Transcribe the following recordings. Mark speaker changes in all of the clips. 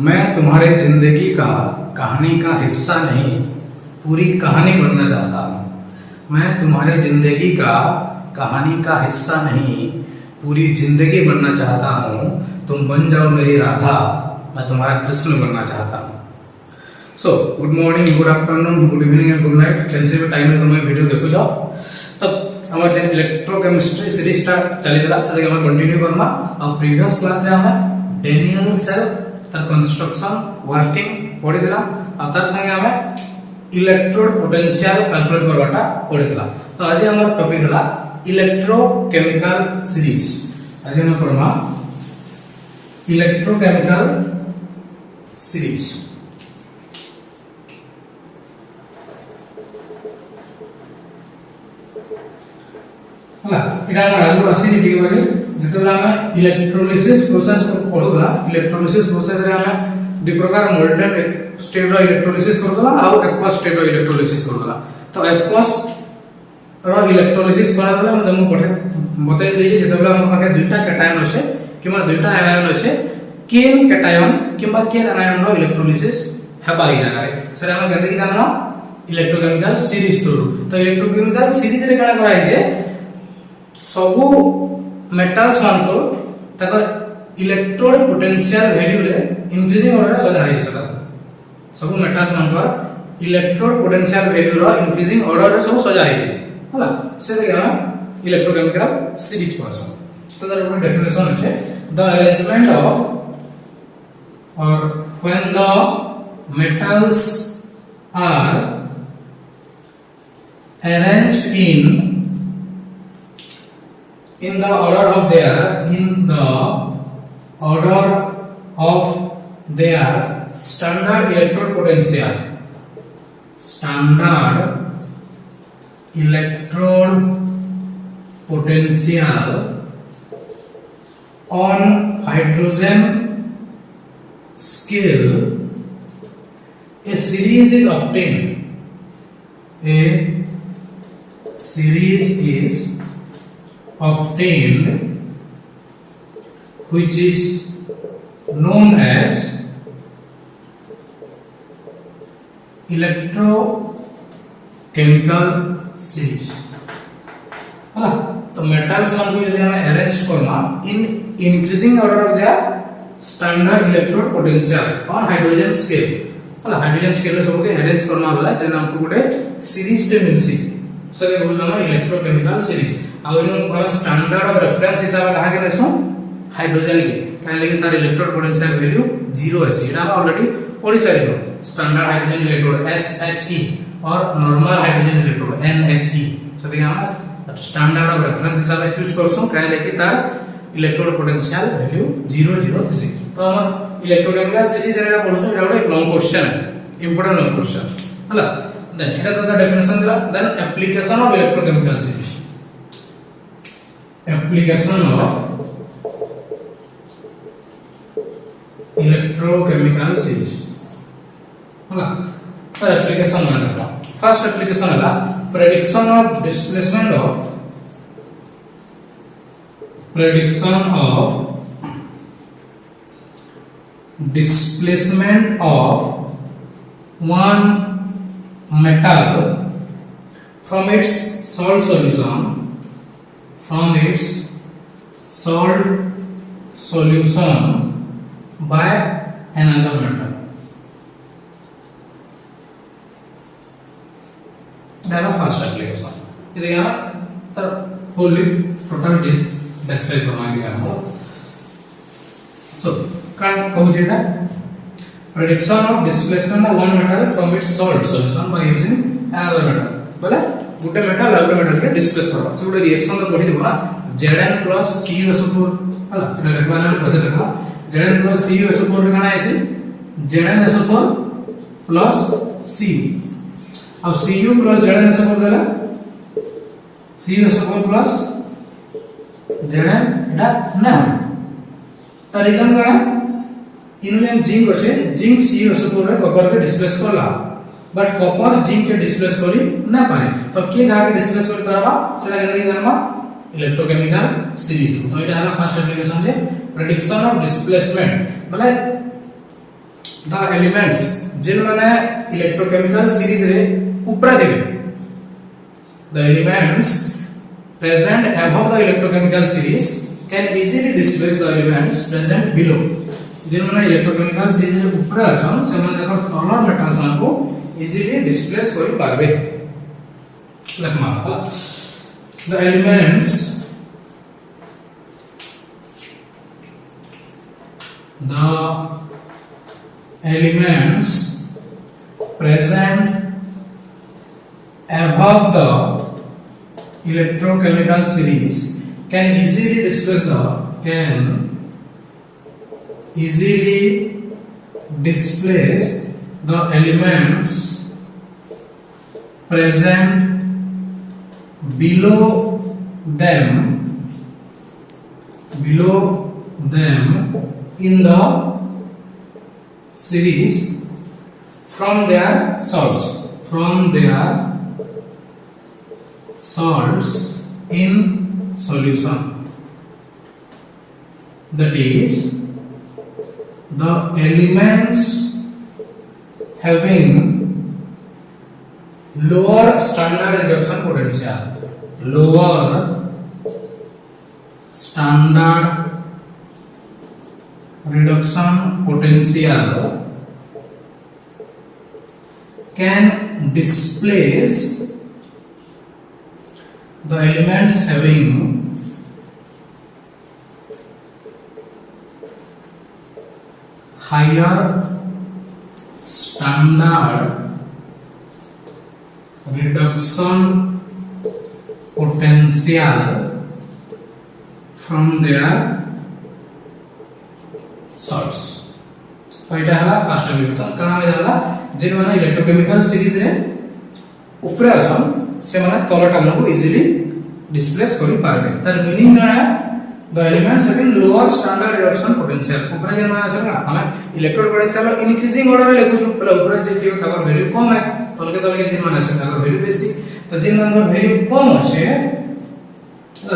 Speaker 1: मैं तुम्हारे जिंदगी का कहानी का हिस्सा नहीं, पूरी कहानी बनना चाहता हूँ। मैं तुम्हारे जिंदगी का कहानी का हिस्सा नहीं, पूरी जिंदगी बनना चाहता हूँ। तुम बन जाओ मेरी राधा, मैं तुम्हारा कृष्ण बनना चाहता हूँ। So good morning, good afternoon, good evening and good night. कैसे भी टाइम तुम वीडियो देखो जाओ। तब हमारे जेन इलेक्ट्रोकेमिस्ट्री सीरीज चली से कंटिन्यू करना। और प्रीवियस क्लास में हमें डेनियल सेल तार कंस्ट्रक्शन वर्किंग पढ़ीला और तार संगे हमें इलेक्ट्रोड पोटेंशियल कैलकुलेट करवाटा पढ़ीला। तो आज हमर टॉपिक हला इलेक्ट्रोकेमिकल सीरीज। आज हम पढ़मा इलेक्ट्रोकेमिकल सीरीज। हला इटा हमर आगु आसी टिके बागे जेतला हम इलेक्ट्रोलिसिस प्रोसेस पढुला। इलेक्ट्रोलिसिस प्रोसेस रे हम दु प्रकार मोल्टेन स्टेट रो इलेक्ट्रोलिसिस करदला और एक्वस स्टेट रो इलेक्ट्रोलिसिस करदला। तो एक्वस रो इलेक्ट्रोलिसिस करा बेला हम तुमको बतै दिए जेतला हम पाके दुटा कैटायन अछि किबा दुटा आयन अछि, केन कैटायन किबा केन आयन रो इलेक्ट्रोलिसिस हेबा इ जगह रे सर हम गंदगी जानना इलेक्ट्रोकेमिकल सीरीज थ्रू। तो इलेक्ट्रोकेमिकल सीरीज रे काना करा है सबु मेटल्स मान को तक इलेक्ट्रोड पोटेंशियल वैल्यू रे इंक्रीजिंग ऑर्डर सजा है सदा। सबु मेटल्स मान को इलेक्ट्रोड पोटेंशियल वैल्यू रो इंक्रीजिंग ऑर्डर रे सब सजा है हला से देखा हम इलेक्ट्रोकेमिकल सीरीज परसो। तो तार ऊपर डेफिनेशन है द अरेंजमेंट ऑफ और when the metals are arranged in the order of their standard electrode potential on hydrogen scale, a series is obtained. A series is obtained which is known as electrochemical series. है तो metals मान को यदि हम arrange करना in increasing order of their standard electrode potential on hydrogen scale. हला hydrogen scale रे सब के अरेंज करना वाला जेना हमको गोटे सीरीज टे मिलसी सके बोल हम इलेक्ट्रोकेमिकल सीरीज। आ इनो स्टैंडर्ड ऑफ रेफरेंस हिसाब कहा के नेसो हाइड्रोजन के काहे लगे तार इलेक्ट्रोड पोटेंशियल वैल्यू 0 है। एटा ऑलरेडी पढ़ी सारियो स्टैंडर्ड हाइड्रोजन इलेक्ट्रोड SHE और नॉर्मल हाइड्रोजन इलेक्ट्रोड NHE सके हम स्टैंडर्ड ऑफ रेफरेंस हिसाब से चूज करसो काहे लगे तार इलेक्ट्रोड पोटेंशियल वैल्यू 0 0 थी। तो हम इलेक्ट्रोकेमिकल सीरीज रे पढोसो एटा गोटे लॉन्ग क्वेश्चन है, इंपोर्टेंट लॉन्ग क्वेश्चन हला। देन एटा तो डेफिनेशन दिला। Then application of electrochemical series. Application of electrochemical series हला। तो एप्लीकेशन माने फर्स्ट एप्लीकेशन हला prediction of displacement of one metal from its salt solution by another metal. That is first application. इधर यहाँ तर wholly total describe करना दिया है। So kan कहूँ जेटा prediction of displacement of one metal from its salt solution by using another metal। बोले गुटे metal अगले metal के डिस्प्लेस करबा से गुटे रिएक्शन तो पढ़ी देबा Zn plus CuSO4 हला एटा लिखबा ना पछे लिखबा Zn plus CuSO4 रे काना आसी ZnSO4 plus Cu अब Cu plus ZnSO4 देला CuSO4 plus Zn एटा ना तो रीजन काना इनमें जिंक अच्छे जिंक CuSO4 रे कॉपर के डिस्प्लेस करला बट कॉपर जिंक के डिस्प्लेस करी ना पारे। तो के घा के डिस्प्लेस करी परबा सेला केते जानबा इलेक्ट्रोकेमिकल सीरीज। तो एटा हला first application J prediction of displacement माने द एलिमेंट्स जिन माने इलेक्ट्रोकेमिकल सीरीज रे ऊपर देबे the elements present above the electrochemical series can easily displace the elements present below जिन माने इलेक्ट्रोकेमिकल सीरीज रे ऊपर अछन से माने देखो तलर मेटाल्स को इजीली डिस्प्लेस करि पारबे लखमा the elements present above the electrochemical series can easily displace the elements present below them in the series from their salts in solution, that is the elements having lower standard reduction potential can displace the elements having higher standard reduction potential from their source. तो এটা হলো first বিবেচন কারণ আমি জানলা যে মানে electrochemical series রে উপরে আছন से माने तलटा को इजीली डिस्प्लेस करि पारबे तार मीनिंग काय the elements having lower standard reduction potential ऊपर जे माने आछन हमें इलेक्ट्रोड पोटेंशियल इंक्रीजिंग ऑर्डर रे लिखु पहले ऊपर जे थियो ताकर वैल्यू कम है तलके जे माने आछन ताकर वैल्यू बेसी तो जे माने वैल्यू कम আছে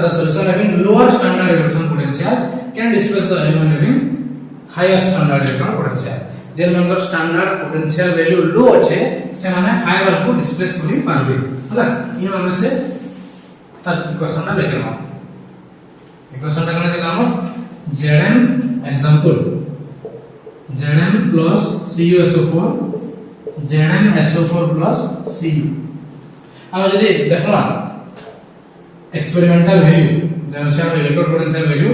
Speaker 1: the solution having lower standard reduction potential can displace the element having higher standard reduction potential जे मानकर स्टैंडर्ड पोटेंशियल वैल्यू लो আছে से माने हाई वाला को डिस्प्लेस करि पारबे हला इन माने से तार इक्वेशन ना लेखेमा इक्वेशन ता कने देखा हम Zn example Zn plus CuSO4 Zn SO4 plus Cu हम यदि देखला एक्सपेरिमेंटल वैल्यू जन से electrode potential value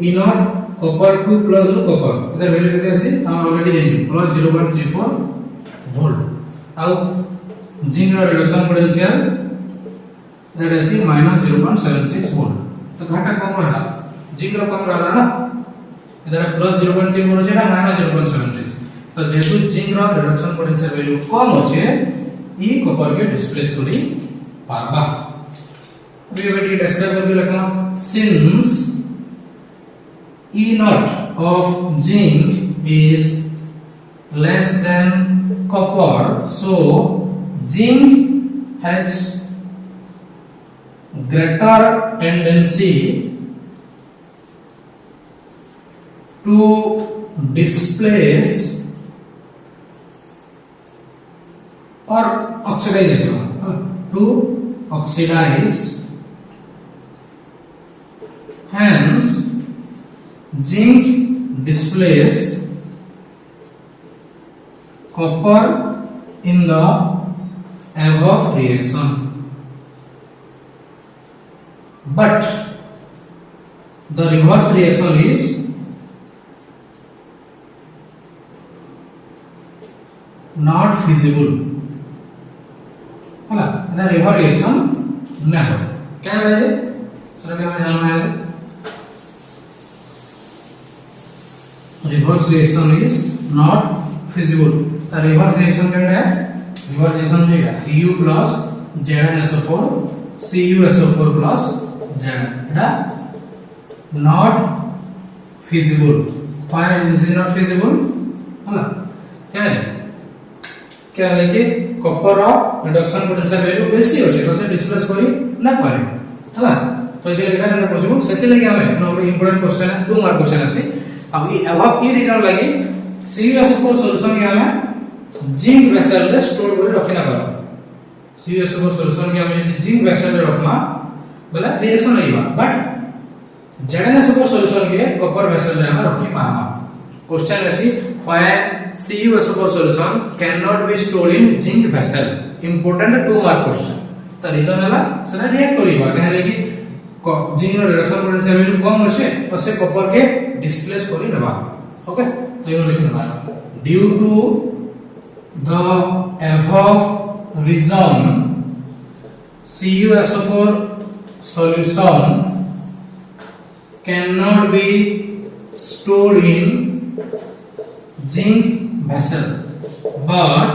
Speaker 1: E naught copper 2 plus copper इधर वैल्यू केते आसी हम ऑलरेडी जानि प्लस 0.34 वोल्ट आउ जिंक रो रिडक्शन पोटेंशियल दैट आसी -0.76 वोल्ट तो घाटा कम रहला जिंक रो कम रहला ना इधर प्लस 0.3 वोल्ट छै ना -0.76 तो जेतु जिंक रो रिडक्शन पोटेंशियल वैल्यू कम अछि ई कॉपर के डिस्प्लेस करी पारबा अभी बेटी डिस्क्राइब करके लिखना since E naught of zinc is less than copper, so zinc has greater tendency to displace or oxidize, hence zinc displaces copper in the above reaction, but the reverse reaction is not feasible. है ना reverse reaction ना हो क्या है sir हमें जानना है reverse reaction is not feasible the reverse reaction क्या है reverse reaction जो है Cu plus ZnSO4 CuSO4 plus Zn এটা not feasible why this is not feasible है ना क्या है कि कॉपर रिडक्शन पोटेंशियल वैल्यू बेसी होचे तो से डिस्प्लेस करी ना पारे हला तो जे लेखा ना पॉसिबल सेति लागि हमें नोट इंपोर्टेंट क्वेश्चन है 2 मार्क क्वेश्चन আছে अब ई अभाव ई रीजन लागि CuSO4 सॉल्यूशन के हमें जिंक वेसल रे स्टोर कर रखिना पर CuSO4 सॉल्यूशन के हमें जिंक वेसल रे रखमा बोला रिएक्शन होइबा बट ZnSO4 सॉल्यूशन के कॉपर वेसल रे हम रखि पामा क्वेश्चन ऐसी why CuSO4 solution cannot be stored in zinc vessel important 2 mark question त रीजन हला सेना रिएक्ट करिबा कहले कि जिंक रो रिडक्शन पोटेंशियल वैल्यू कम अछि तो से कॉपर के डिस्प्लेस करि नेबा ओके तो यो लिख नेबा due to the above reason CuSO4 solution cannot be stored in zinc vessel but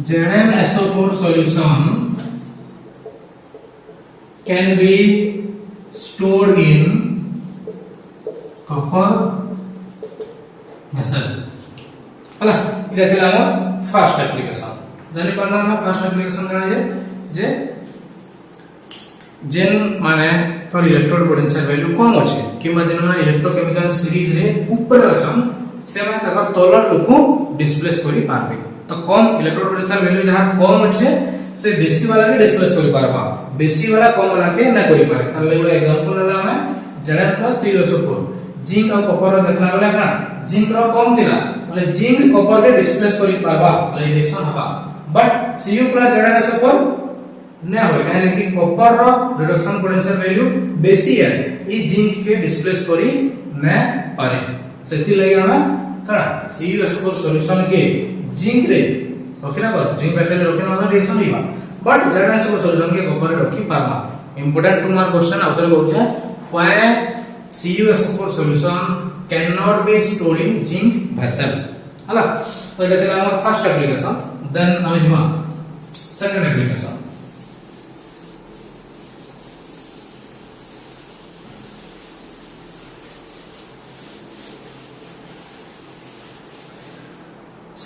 Speaker 1: ZnSO4 solution can be stored in copper vessel हला इरा थिला फर्स्ट एप्लीकेशन जानि परना हम फर्स्ट एप्लीकेशन करा जे जेन माने पर इलेक्ट्रोड पोटेंशियल वैल्यू कम अछि किबा जेन माने इलेक्ट्रोकेमिकल सीरीज रे ऊपर अछन से माने तकर तलर लोको डिस्प्लेस करि पारबे तो कम इलेक्ट्रोड पोटेंशियल वैल्यू जहां कम अछि से बेसी वाला के डिस्प्लेस करि पारबा बेसी वाला कम वाला के ना करि पारे ताले एगो एग्जांपल लेला हमें Zn प्लस CuSO4 जिंक और कॉपर रो देखला वाला का जिंक रो कम थिला बोले जिंक कॉपर के डिस्प्लेस करि पारबा ले रिएक्शन हबा बट Cu प्लस ZnSO4 ना होय काहे कि कॉपर रो रिडक्शन पोटेंशियल वैल्यू बेसी है ई जिंक के डिस्प्लेस करि ना पारे सेति लागि हम का CuSO4 सॉल्यूशन के जिंक रे रखिना पर जिंक वेसल रखिना वाला रिएक्शन होइबा बट ZnSO4 सॉल्यूशन के कॉपर रे रखि पारबा इंपोर्टेंट 2 मार्क क्वेश्चन आउतर कहू छै why CuSO4 solution cannot be stored in zinc vessel हला तो एटा थिला हमर फर्स्ट एप्लीकेशन देन हम जिमा सेकंड एप्लीकेशन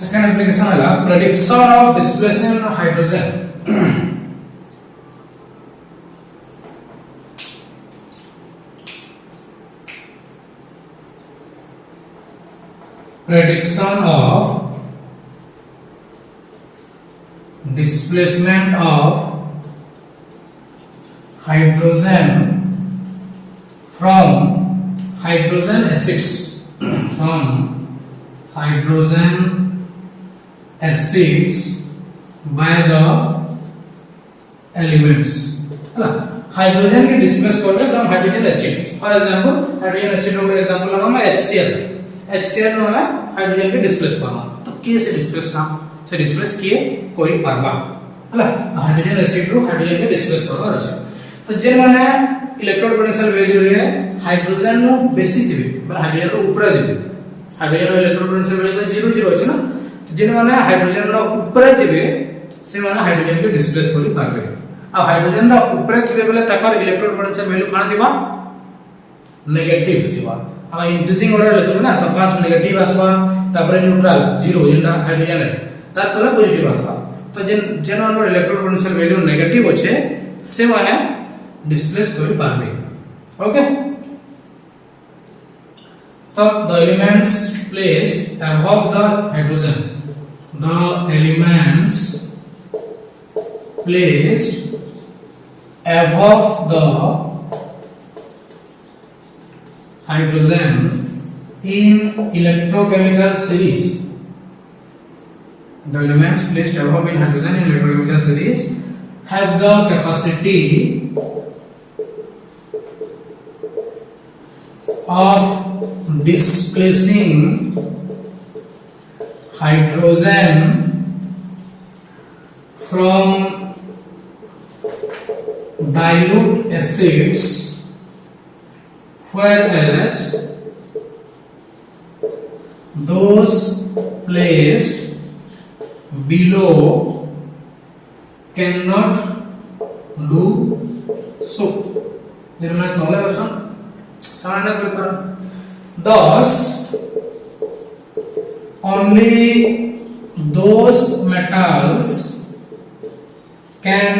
Speaker 1: सेकंड एप्लीकेशन हला prediction of displacement hydrogen prediction of displacement of hydrogen from hydrogen acids from hydrogen acids by the elements hydrogen के displace करबे from hydrogen acid for example hydrogen acid रो example हम HCl HCl नो हम hydrogen के displace करबा तो के से डिस्प्लेस ना से डिस्प्लेस किए कोई पारबा हला तो हाइड्रोजन एसिड रो हाइड्रोजन के डिस्प्लेस करबा अछि तो जे माने इलेक्ट्रोड पोटेंशियल वैल्यू रे हाइड्रोजन नो बेसी दिबे मतलब हाइड्रोजन रो ऊपर दिबे हाइड्रोजन रो इलेक्ट्रोड पोटेंशियल वैल्यू 0 0 अछि ना जे माने हाइड्रोजन रो ऊपर दिबे से माने हाइड्रोजन के डिस्प्लेस करि पारबे आ हाइड्रोजन रो ऊपर दिबे बेले तकर इलेक्ट्रोड पोटेंशियल वैल्यू काना दिबा नेगेटिव दिबा हम इंक्रीजिंग ऑर्डर लिखो ना तो फर्स्ट नेगेटिव आसबा तापर न्यूट्रल 0 जेंडा हाइड्रोजन है तार तले पॉजिटिव आसबा तो जेन हमर इलेक्ट्रोड पोटेंशियल वैल्यू नेगेटिव अछि से माने डिस्प्लेस करि पारबे ओके तो the elements placed above the hydrogen the elements placed above the hydrogen in electrochemical series the elements placed above in hydrogen in electrochemical series have the capacity of displacing hydrogen from dilute acids whereas those placed below cannot do so जेना तले अछन सामना कर पर thus only those metals can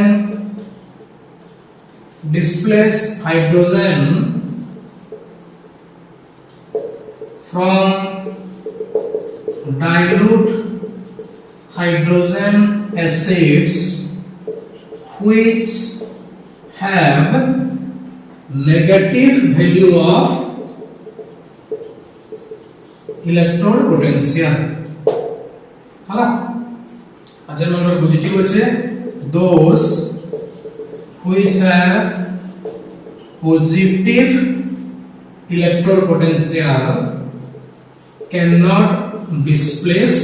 Speaker 1: displace hydrogen from hydrogen acids which have negative value of electrode potential hala ajar number positive hoche those which have positive electrode potential cannot displace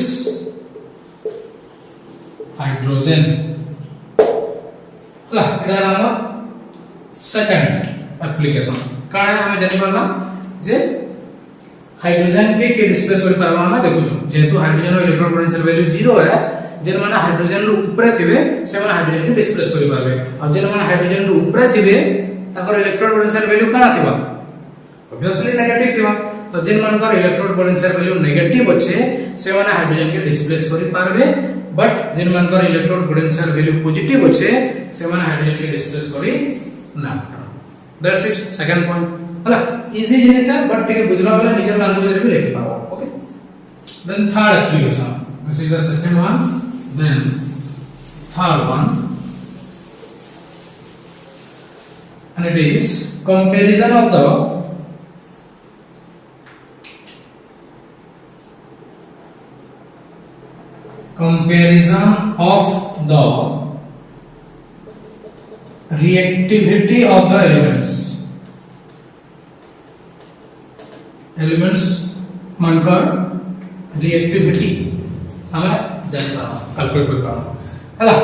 Speaker 1: hydrogen hala एटा नाम second application काहे हम जानि परना जे hydrogen के displace कर पारबा हम देखु जेतु hydrogen रो electron potential value 0 है जेन माने हाइड्रोजन रो ऊपर थिबे से माने हाइड्रोजन के डिस्प्लेस करि पारबे और जेन माने हाइड्रोजन रो ऊपर थिबे ताकर इलेक्ट्रॉन पोटेंशियल वैल्यू काना थिबा ऑब्वियसली नेगेटिव थिबा तो जेन मानकर इलेक्ट्रॉन पोटेंशियल वैल्यू नेगेटिव अछि से माने हाइड्रोजन के डिस्प्लेस करि पारबे बट जेन मानकर इलेक्ट्रॉन पोटेंशियल वैल्यू पॉजिटिव अछि से माने हाइड्रोजन के डिस्प्लेस करि ना दैट्स इट सेकंड पॉइंट हला इजी जिनिस है बट टिके बुझला वाला निजर लैंग्वेज रे भी लिखि पाबो okay then third application this is the second one then third one and it is comparison of the reactivity of the elements मानकर रिएक्टिविटी हमें जानता कैलकुलेट कर पाबो हला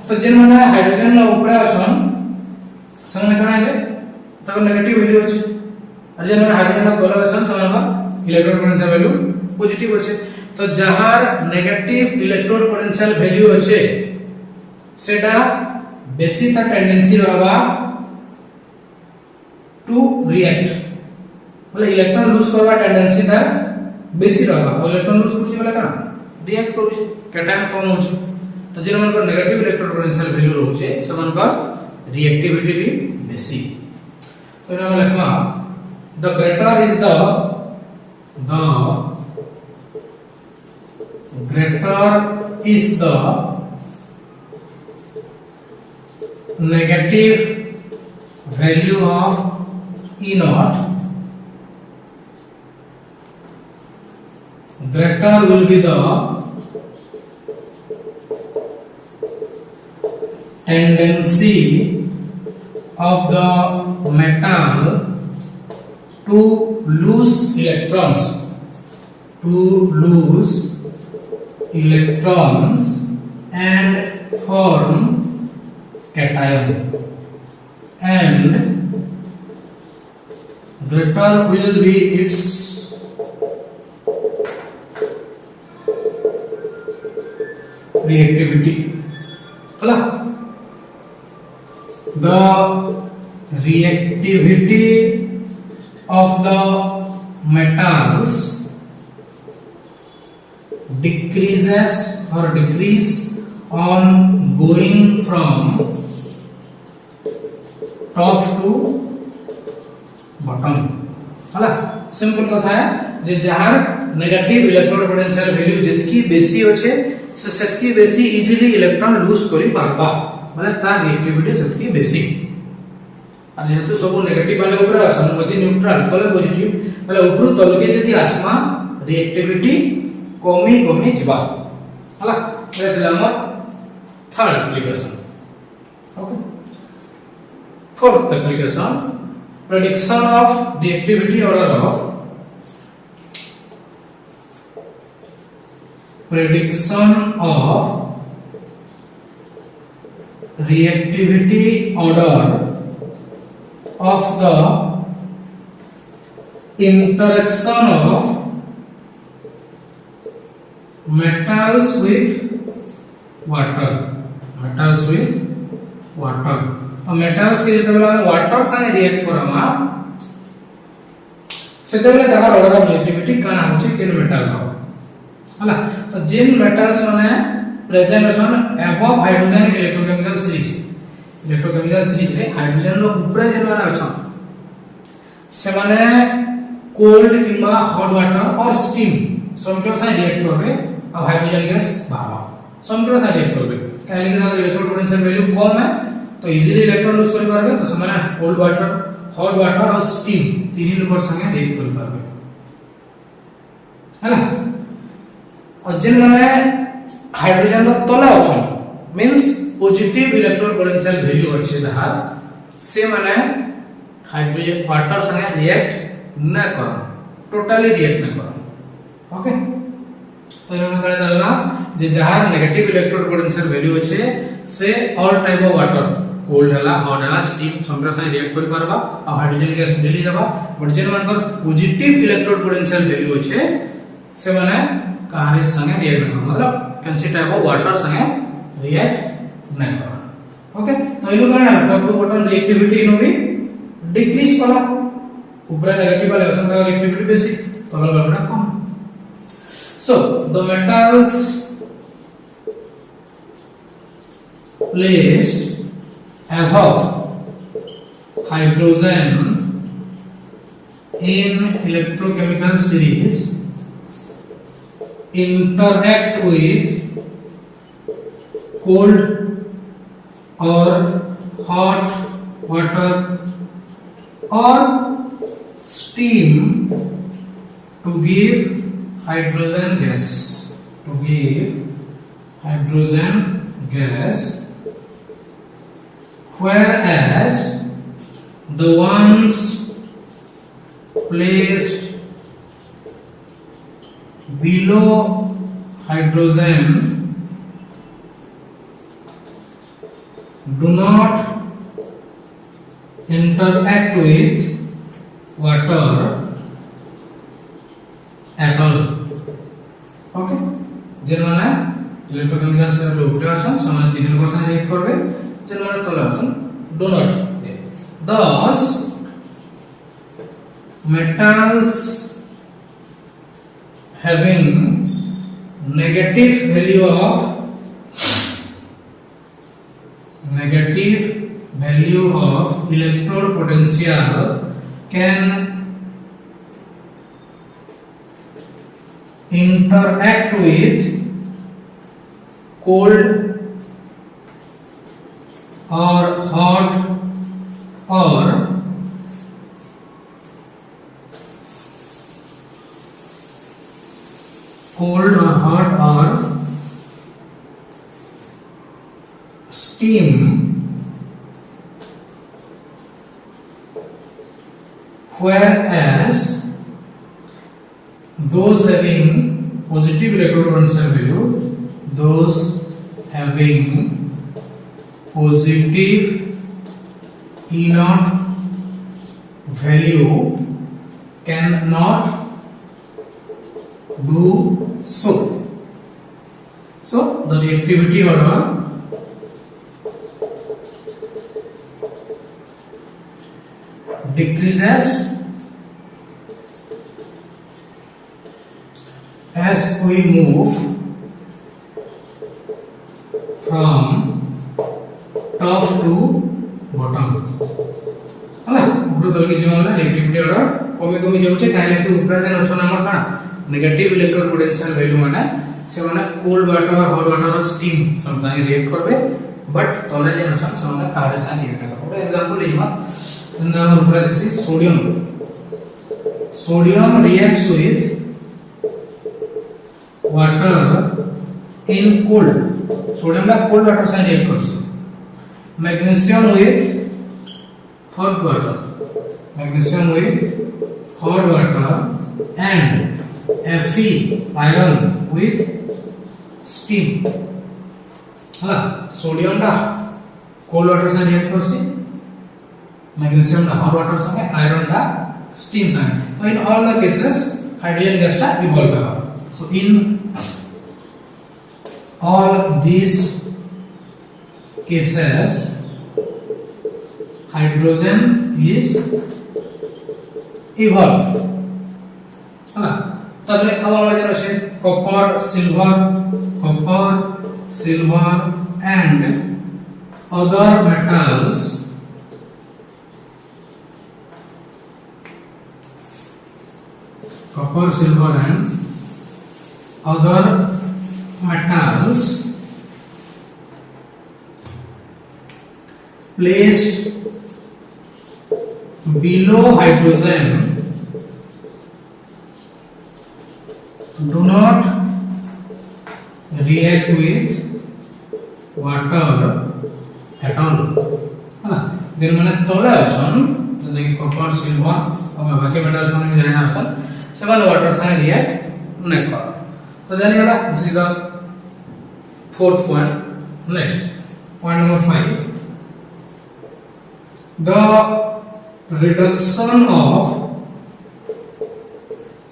Speaker 1: तो जेन माने हाइड्रोजन न ऊपर अछन सने कना है तो नेगेटिव वैल्यू अछि और जेन माने हाइड्रोजन न तले अछन सने इलेक्ट्रॉन पोटेंशियल वैल्यू पॉजिटिव अछि तो जहार नेगेटिव इलेक्ट्रॉन पोटेंशियल वैल्यू अछि सेटा बेसी ता टेंडेंसी रहबा टू रिएक्ट मतलब इलेक्ट्रॉन लूज करवा टेंडेंसी था बेसी रहबा और इलेक्ट्रॉन लूज करछि वाला काना रिएक्ट करू कैटायन फॉर्म होछ तो जेन मन पर नेगेटिव इलेक्ट्रॉन पोटेंशियल वैल्यू रहउछे से मन पर रिएक्टिविटी भी बेसी तो नाम लिखमा the greater is the negative value of E naught, greater will be the tendency of the metal to lose electrons and form cation, and greater will be its reactivity. The reactivity of the metals decreases or decrease on going from top to bottom हला simple कथा है जे जहार negative electron potential value जतकी बेसी होछे से सेतकी बेसी इजीली इलेक्ट्रॉन लूज करि पारबा माने ता रिएक्टिविटी सेतकी बेसी आ जेतु सब नेगेटिव वाले ऊपर आसन मझी न्यूट्रल तले पॉजिटिव माने ऊपर तलके जदी आसमा रिएक्टिविटी कमी जबा हला ए दिला हमर third application okay fourth application prediction of reactivity order of reactivity order of the interaction of metals with water metals के जते बेला वाटर संगे रिएक्ट करमा सेते बेला जहार ऑर्डर ऑफ रिएक्टिविटी काना होछि केन मेटल रो हला तो जिन मेटल्स माने presentation above hydrogen electrochemical series रे हाइड्रोजन रो ऊपर जेन माने अछन से माने कोल्ड किंबा हॉट वाटर और स्टीम सब के संगे रिएक्ट करबे अब हाइड्रोजन गैस बाहर संतुलन से रिएक्ट करबे काहे कि ताकर इलेक्ट्रोड पोटेंशियल वैल्यू कम है तो इजीली इलेक्ट्रॉन लूज कर पारबे तो समाने कोल्ड वाटर हॉट वाटर और स्टीम तीन लोकर संगे रिएक्ट कर पारबे हैना और जेन माने हाइड्रोजन रो तले अछन means positive electrode potential value अछि जहार से माने हाइड्रोजन वाटर संगे रिएक्ट न कर टोटली रिएक्ट न कर ओके तो यहाँ करे चलना जे जहार नेगेटिव इलेक्ट्रोड पोटेंशियल वैल्यू अछि से all type of water cold हला हॉट हला स्टीम संगे संगे रिएक्ट करि पारबा और हाइड्रोजन गैस मिली जाबा बट जेन मानकर पॉजिटिव इलेक्ट्रोड पोटेंशियल वैल्यू अछि से माने काहे संगे रिएक्ट न मतलब कैंसी टाइप ऑफ वाटर संगे रिएक्ट न कर ओके तो इनो काने टॉप टू बॉटम रिएक्टिविटी इनो भी डिक्रीज कला ऊपर नेगेटिव वाले ऑप्शन का रिएक्टिविटी बेसी तल वाला कम so the metals placed above hydrogen in electrochemical series interact with cold or hot water or steam to give hydrogen gas whereas the ones placed below hydrogen do not interact with water at all okay जेन माने electrochemical से ऊपर अछन समान तीन लोग से react करबे जेन माने तले अछन do not thus metals having negative value of electrode potential can interact with cold or hot or steam whereas those having positive electrode potential value those having positive E0 value cannot do so the reactivity order decreases as we move from top to bottom हला ऊपर तल के जीवन reactivity order कमी जाउछे काहे कि ऊपर जे अछन हमर का नेगेटिव इलेक्ट्रोड पोटेंशियल वैल्यू माने से माने कोल्ड वाटर हॉट वाटर और स्टीम समटाइम रिएक्ट करबे बट तले जे अछन से माने काहे सा रिएक्ट करबे एग्जांपल लेमा अंदर हमर ऊपर दिसी sodium reacts with water in cold sodium ला कोल्ड वाटर से रिएक्ट करछ magnesium with hot water and Fe iron with steam हाला सोडियम ला कोल्ड वाटर से रिएक्ट करछ मैग्नीशियम ला हॉट वाटर संगे आयरन ला steam संगे तो in all the cases hydrogen gas टा इवॉल्व होगा so in all these cases hydrogen is evolved हाला तब अब हमारे जरा से copper silver and other metals copper silver and other metals placed below hydrogen do not react with water at all है ना दिन माने तले अछन जने कि कॉपर सिल्वर और बाकी मेटल्स माने जाय ना अपन से माने वाटर से रिएक्ट नहीं कर तो जानी होला this is the fourth point next point number 5 the reduction of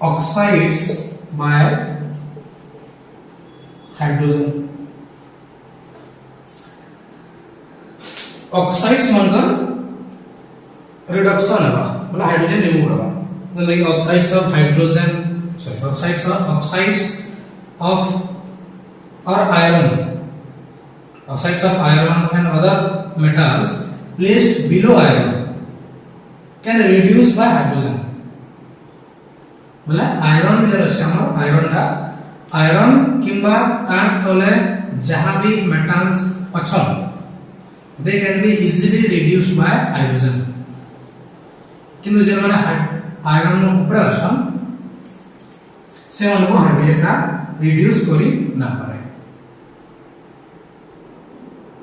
Speaker 1: oxides by hydrogen oxides मानकर रिडक्शन है मतलब हाइड्रोजन रिमूव होगा मतलब oxides of hydrogen sorry oxides of or iron oxides of iron and other metals placed below iron can reduce by hydrogen मतलब iron जो আছে আমার আয়রনটা iron किंबा तार तले जहां भी metals अछन they can be easily reduced by hydrogen किंतु जे माने आयरन ऊपर अछन से माने हाइड्रोजनटा रिड्यूस करी ना पारे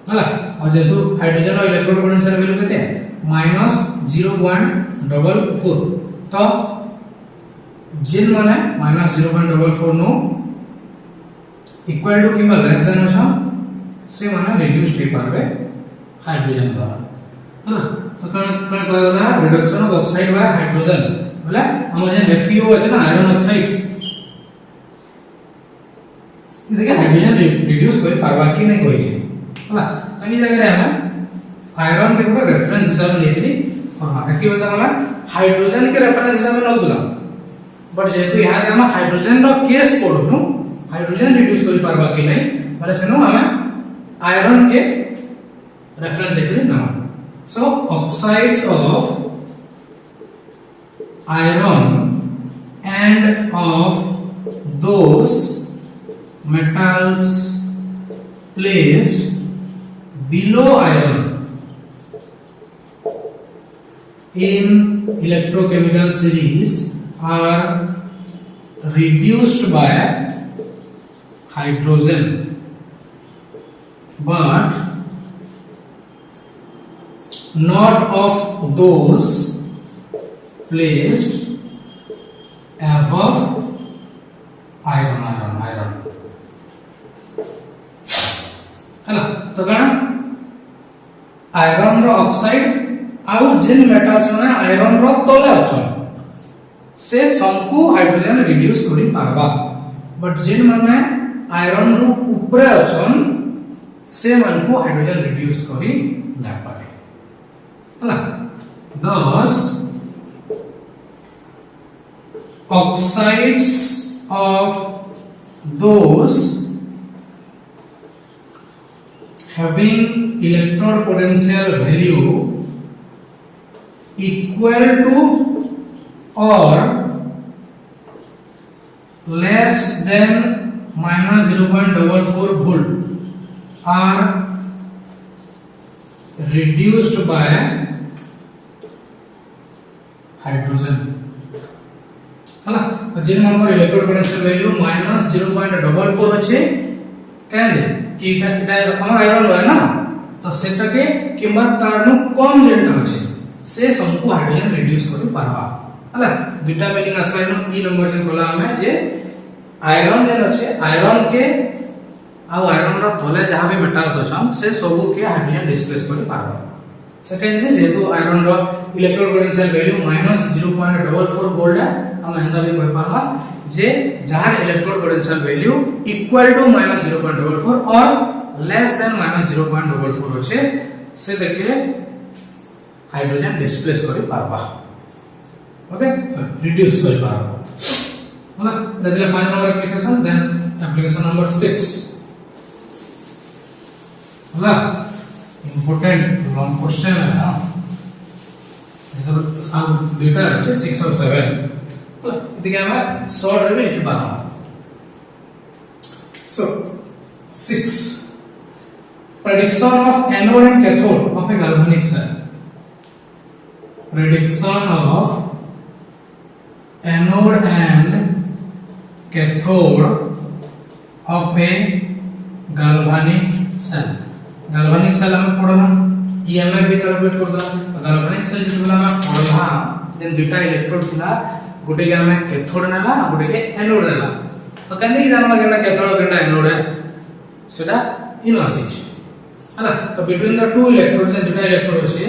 Speaker 1: हला और जेतु हाइड्रोजन और इलेक्ट्रॉन पोटेंशियल वैल्यू केते -0.44 तो जिन माने -0.44 नो इक्वल टू किंबा लेस देन अछन से माने रिड्यूस हे पारबे हाइड्रोजन द्वारा है ना तो कण कहला reduction of oxide bye hydrogen बोले हम जे FeO আছে না आयरन ऑक्साइड इदके हाइड्रोजन रिड्यूस कर पारबा कि नहीं होई छै होला तो ई जगह रे हम आयरन के ऊपर रेफरेंस हिसाब में लेकरी और माने कि बता हम हाइड्रोजन के रेफरेंस हिसाब में नउतला बट जेतु यहां हम हाइड्रोजन रो केस पढु हाइड्रोजन रिड्यूस कर पारबा कि नहीं माने सेनो हम आयरन के reference again now so oxides of iron and of those metals placed below iron in electrochemical series are reduced by hydrogen but not of those placed above iron है ना तो कण आयरन रो ऑक्साइड आउ जिन metals माने iron रो तले अछन से Sanku hydrogen reduce करि पारबा but जिन माने आयरन रो ऊपर अछन से मानकु हाइड्रोजन रिड्यूस करि ना पारे thus oxides of those having electron potential value equal to or less than -0.44 volt are reduced by hydrogen हला तो जिन मानकर इलेक्ट्रोड पोटेंशियल वैल्यू -0.44 अछि कहले कि इटा हम आयरन है ना तो सेटा के किंबा तारनु कम जेंटा अछि से हमको हाइड्रोजन रिड्यूस करि पारबा हला दुटा मीनिंग असला न ई नंबर जेन कोला हमें जे आयरन जेन अछि आयरन के आ आयरन रो तले जहां भी मेटल्स अछन से सब के हाइड्रोजन डिस्प्लेस करि पारबा सेकेंड ने जेतु आयरन रो इलेक्ट्रोड पोटेंशियल वैल्यू -0.44 वोल्ट है हम एंदा भी कह पारबा जे जहां electrode potential value equal to -0.44 और लेस देन -0.44 होचे से देखिए हाइड्रोजन डिस्प्लेस करि पारबा ओके सो रिड्यूस करि पारबा होला रजले 5 number application then application number 6 होला important long question है ना इधर हम डेटा है 6 और 7 इतने हम शॉर्ट रे में लिख पाना सो 6 prediction of anode and cathode of a galvanic cell. Prediction of anode and cathode of a galvanic cell. galvanic cell हमें पढ़ना EMF भी कैलकुलेट कर दला. galvanic cell जितला हमें पढ़ला जेन दुटा इलेक्ट्रोड थिला गोटे के हमें कैथोड नेला गोटे के एनोड नेला. तो केंदे कि जानला केना कैथोड केना एनोड है सेटा इनवर्सिस हला. तो between the two electrodes and दुटा इलेक्ट्रोड अछि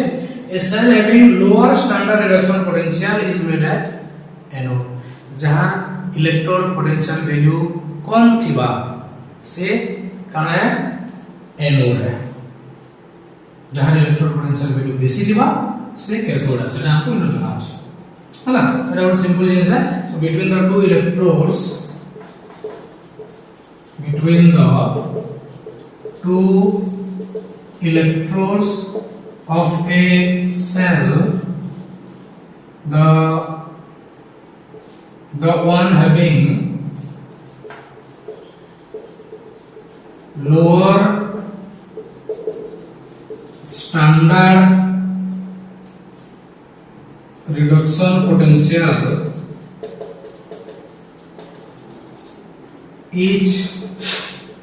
Speaker 1: a cell having lower standard reduction potential is made at anode. जहां इलेक्ट्रोड पोटेंशियल वैल्यू कम थिबा से काना है एनोड है. जहां इलेक्ट्रोड पोटेंशियल वैल्यू बेसी थिबा से कैथोड है. सेटा आपको इनो जाना है हला. एटा वन सिंपल जिनिस है. So between the two electrodes of a cell, the one having lower standard reduction potential is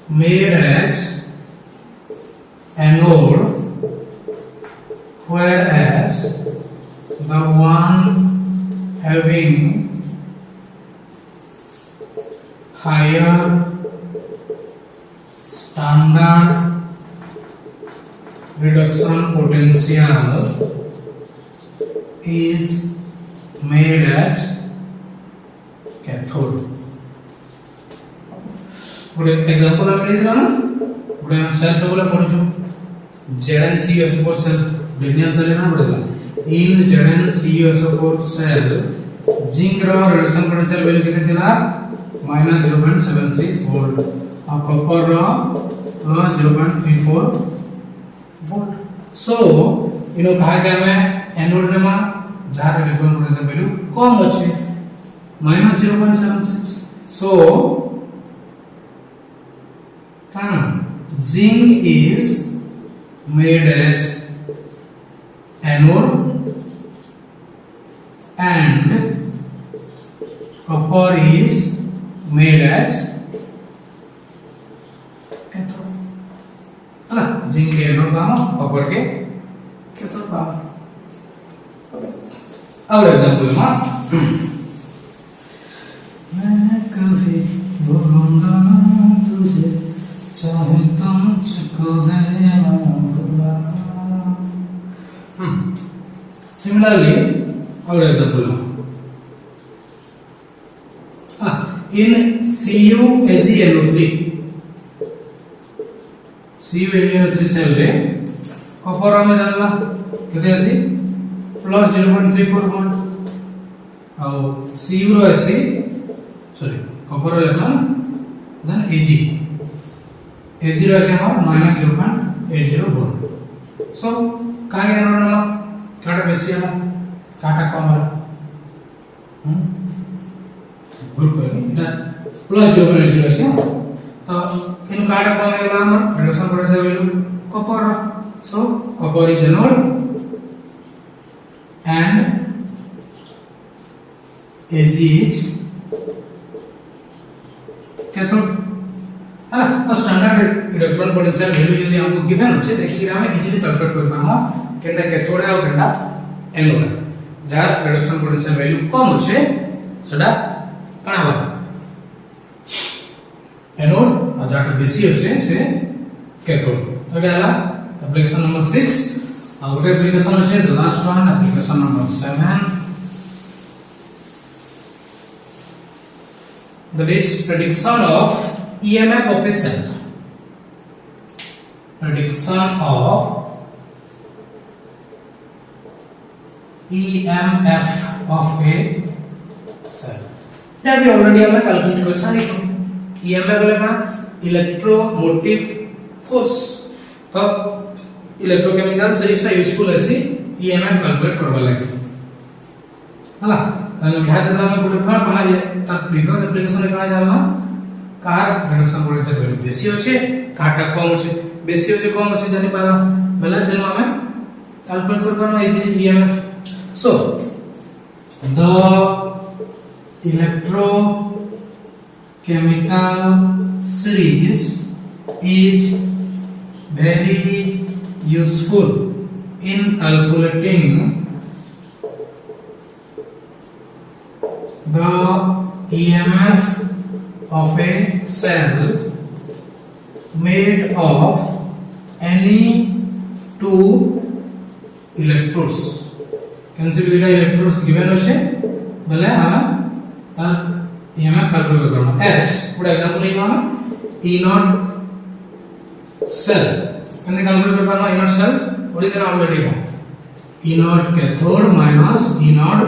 Speaker 1: made as anode, whereas the one having higher standard reduction potential is made as cathode. गोटे example हम ले दिला ना गोटे हम cell सब बोले पढिछु ZnCuSO4 cell डिग्नियन सेल ना पढिला. इन ZnCuSO4 सेल जिंक रो रिडक्शन पोटेंशियल वैल्यू केते थिला -0.76 वोल्ट और कॉपर रो +0.34 वोल्ट. सो इनो कहा के हमें एनोड नेमा जहां इलेक्ट्रॉन पोटेंशियल वैल्यू कम अछि -0.76. सो zinc is made as anode and copper is made as cathode. है ना. जिंक के एनोड काम कॉपर के कैथोड काम. और एग्जांपल में मैं कभी भूलूंगा तुझे चाहे तुम मुझको देना भुला. Similarly, our example in CuAgNO3 cell रे कॉपर हमें जानला केते अछि +0.34 वोल्ट और Cu रो अछि सॉरी कॉपर रो लेखला देन Ag रो अछि हमर -0.80 वोल्ट. सो काहे एनोड ना काटा बेसी है काटा कम है ग्रुप है इटा +0.80 আছে. तो इन काटा कम है हमर reduction potential value copper. So copper is anode and Ag is cathode है ना. तो स्टैंडर्ड इलेक्ट्रॉन पोटेंशियल वैल्यू यदि हमको गिवन होचे देखि कि हम इजीली कैलकुलेट कर पामा केंडा कैथोड है और केंडा एनोड है. जहां रिडक्शन पोटेंशियल वैल्यू कम होचे सेटा काना हो एनोड और जहां बेसी होचे से कैथोड. तो एटा हला एप्लीकेशन नंबर 6. और गोटे एप्लीकेशन होचे the last one application number 7. that is prediction of EMF of a cell. Prediction of EMF of a cell. ये अभी ऑलरेडी हमने कैलकुलेट कर सारी को. EMF बोले क्या? Electromotive force. तो इलेक्ट्रोकेमिकल से इसका यूजफुल है सी EMF कैलकुलेट करवा लगे. हला अन ध्यान देना में पूरे फल बना जे त प्रीवियस एप्लीकेशन लेकर जानना कार रिडक्शन पोटेंशियल वैल्यू बेसी होचे कारटा कम होचे बेसी होचे कम होचे जानि पाला बेला जेनो हमें कैलकुलेट कर पाना easily EMF so the electrochemical series is very useful in calculating the EMF of a cell made of any two electrodes. Cancel दुईटा इलेक्ट्रोड्स गिवन होचे बोले हम तार EMF कैलकुलेट करना H पूरा एग्जांपल लेवा हम E नॉट सेल कैसे कैलकुलेट कर पाना E नॉट सेल ओडी देना ऑलरेडी है E naught cathode minus E not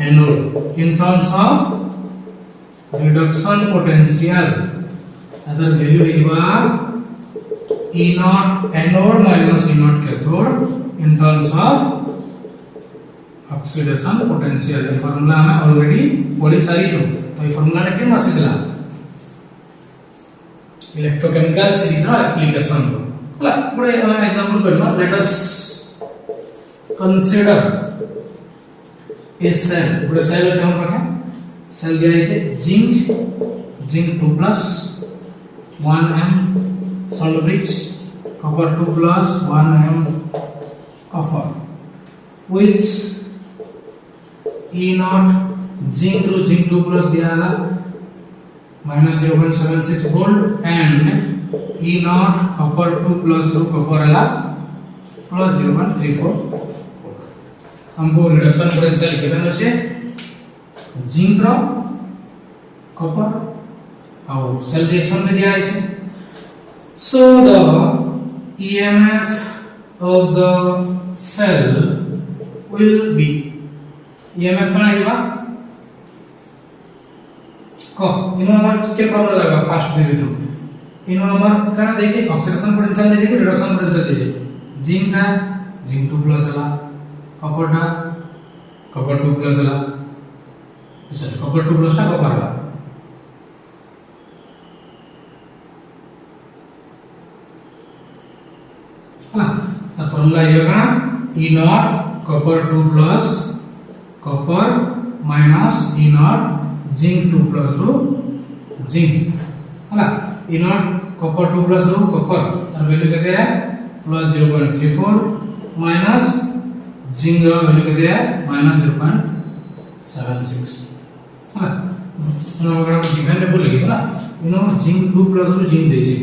Speaker 1: anode in terms of reduction potential other value equal E naught anode minus E naught cathode in terms of oxidation potential ये formula हमें already पढ़ी सारी हो तो ये formula ने क्यों आसिकला इलेक्ट्रोकेमिकल सीरीज रा एप्लीकेशन होला पुरे हम एग्जांपल करबा let us consider a cell पुरे सेल अछि हम पाखे सेल दिया है zinc 2+ 1m salt rich copper 2+ 1m copper with E naught zinc 2+ दिया है -0.76 volt and E naught copper 2+ copper है +0.34 हमको रिडक्शन पोटेंशियल गिवन होचे जिंक रो कॉपर और सेल रिएक्शन में दिया है so the EMF of the cell will be EMF बना दिबा को इनो हमर के प्रॉब्लम लगा फास्ट देबे थ्रू इनो हमर काना देखे ऑक्सीडेशन पोटेंशियल देखे कि रिडक्शन पोटेंशियल देखे जिंक 2+ हला कॉपर 2+ हला सॉरी कॉपर 2+ टा कॉपर हला हला तो फॉर्मूला ये का E naught copper 2+ copper minus E naught zinc 2+ zinc हला E naught copper 2+ copper तार वैल्यू कितने है +0.34 माइनस जिंक का वैल्यू कितने है -0.76 हला तो अगर हम गिवन में बोल लगे ना इनो जिंक 2+ जिंक देछि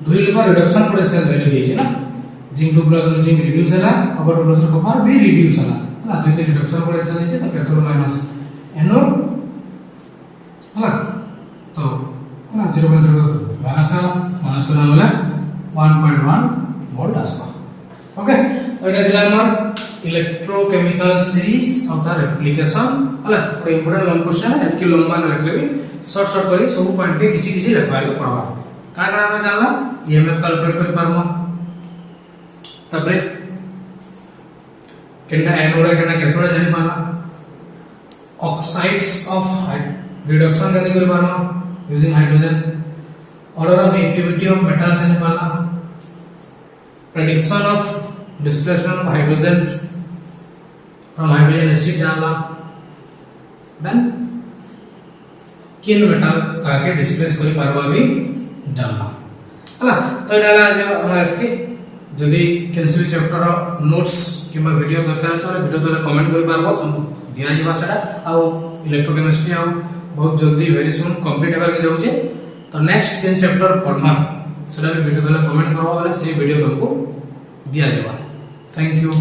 Speaker 1: दुई लेखा रिडक्शन पोटेंशियल वैल्यू देछि ना जिंक 2+ जिंक रिड्यूस हला कॉपर 2+ कॉपर भी रिड्यूस हला हला दुई रिडक्शन पोटेंशियल देछि तो कैथोड माइनस एनोड हला तो हला 0.0 माइनस का वाला 1.1 वोल्ट आसपा ओके तो এটা দিলা আমার electrochemical series of the application हला पूरा इंपोर्टेंट लॉन्ग क्वेश्चन है एतकी लंबा न लिखले भी शॉर्ट शॉर्ट करी सब पॉइंट के किछि किछि लिखबा के पड़बा का हमें जानला ईएमएफ कैलकुलेट कर पारमो तबरे केना एनोड केना कैथोड जानि पाला ऑक्साइड्स ऑफ रिडक्शन केना कर पारमो using hydrogen order of activity of metals जानि पाला prediction of displacement of hydrogen from hydrogen acid जानला then किन मेटल काके डिस्प्लेस करि पारबा भी जानला हला तो डाला जे हमरा एतके जदी केमिस्ट्री चैप्टर नोट्स किबा वीडियो दरकार छ वीडियो तले कमेंट करि पारबो दिया जिबा सेटा आ इलेक्ट्रोकेमिस्ट्री आ बहुत जल्दी वेरी सून कंप्लीट हेबा के जाउचे तो नेक्स्ट तीन चैप्टर पढ़मा सेटा वीडियो तले कमेंट करबा वाला से वीडियो तुमको दिया जाएगा थैंक यू।